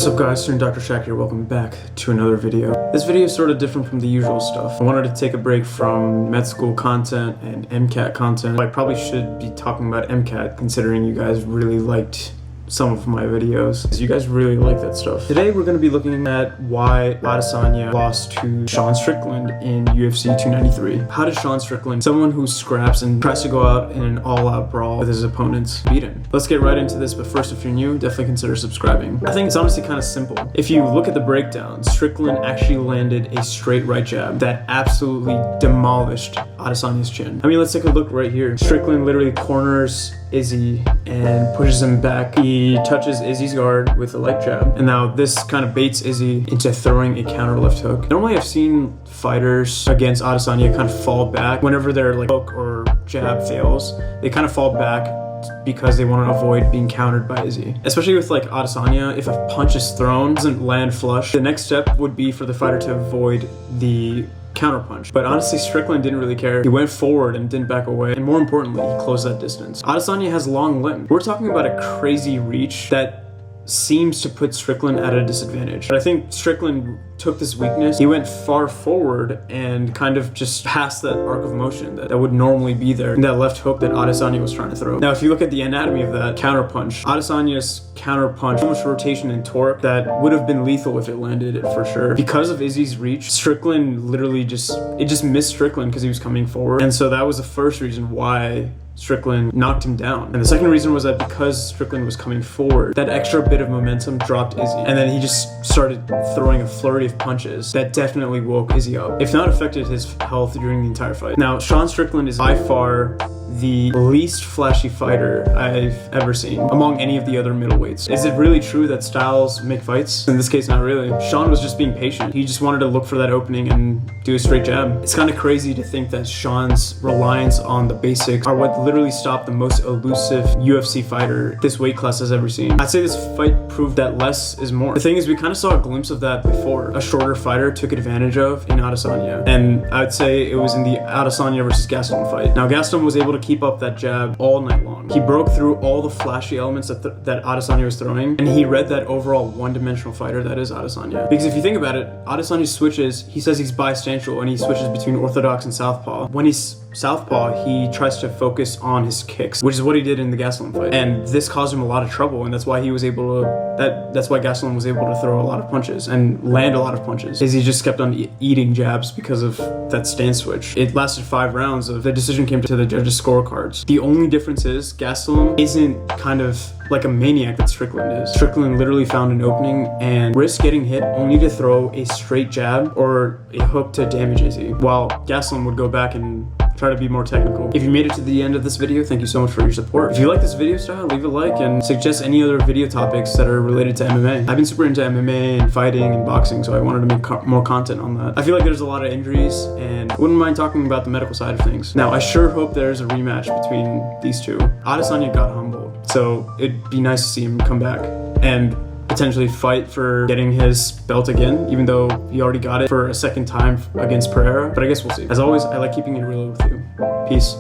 What's up guys, Dr. Shak here, welcome back to another video. This video is sort of different from the usual stuff. I wanted to take a break from med school content and MCAT content. I probably should be talking about MCAT considering you guys really liked some of my videos, because you guys really like that stuff. Today we're going to be looking at why Adesanya lost to Strickland in UFC 293. How did Strickland, someone who scraps and tries to go out in an all-out brawl with his opponents, beat him? Let's get right into this, but first, if you're new, definitely consider subscribing. I think it's honestly kind of simple. If you look at the breakdown, Strickland actually landed a straight right jab that absolutely demolished Adesanya's chin. I mean, let's take a look right here. Strickland literally corners Izzy and pushes him back. He touches Izzy's guard with a light jab, and now this kind of baits Izzy into throwing a counter left hook. Normally I've seen fighters against Adesanya kind of fall back whenever their hook or jab fails. They kind of fall back because they want to avoid being countered by Izzy. Especially with Adesanya, if a punch is thrown, doesn't land flush, the next step would be for the fighter to avoid the counter punch. But honestly, Strickland didn't really care. He went forward and didn't back away, and more importantly, he closed that distance. Adesanya has long limbs. We're talking about a crazy reach that seems to put Strickland at a disadvantage. But I think Strickland took this weakness, he went far forward and kind of just passed that arc of motion that would normally be there in that left hook that Adesanya was trying to throw. Now, if you look at the anatomy of that counter punch, Adesanya's counter punch, so much rotation and torque that would have been lethal if it landed it for sure. Because of Izzy's reach, Strickland literally just missed Strickland because he was coming forward. And so that was the first reason why Strickland knocked him down. And the second reason was that because Strickland was coming forward, that extra bit of momentum dropped Izzy. And then he just started throwing a flurry of punches that definitely woke Izzy up, if not affected his health during the entire fight. Now, Strickland is by far the least flashy fighter I've ever seen among any of the other middleweights. Is it really true that styles make fights? In this case, not really. Sean was just being patient. He just wanted to look for that opening and do a straight jab. It's kind of crazy to think that Sean's reliance on the basics are what literally stopped the most elusive UFC fighter this weight class has ever seen. I'd say this fight proved that less is more. The thing is, we kind of saw a glimpse of that before. A shorter fighter took advantage of in Adesanya. And I'd say it was in the Adesanya versus Gastelum fight. Now, Gastelum was able to keep up that jab all night long. He broke through all the flashy elements that Adesanya was throwing, and he read that overall one-dimensional fighter that is Adesanya. Because if you think about it, Adesanya switches, he says he's bistential, and he switches between orthodox and southpaw. When he's southpaw, he tries to focus on his kicks, which is what he did in the Gastelum fight. And this caused him a lot of trouble, and that's why he was able to, that's why Gastelum was able to throw a lot of punches and land a lot of punches, is he just kept on eating jabs because of that stance switch. It lasted 5 rounds. The decision came to the judges' scorecards. The only difference is Gastelum isn't kind of like a maniac that Strickland is. Strickland literally found an opening and risked getting hit only to throw a straight jab or a hook to damage Izzy, while Gastelum would go back and try to be more technical. If you made it to the end of this video, thank you so much for your support. If you like this video style, leave a like and suggest any other video topics that are related to MMA. I've been super into MMA and fighting and boxing, so I wanted to make more content on that. I feel like there's a lot of injuries, and I wouldn't mind talking about the medical side of things. Now, I sure hope there's a rematch between these two. Adesanya got humbled, so it'd be nice to see him come back and potentially fight for getting his belt again, even though he already got it for a second time against Pereira. But I guess we'll see. As always, I like keeping it real with you. Peace.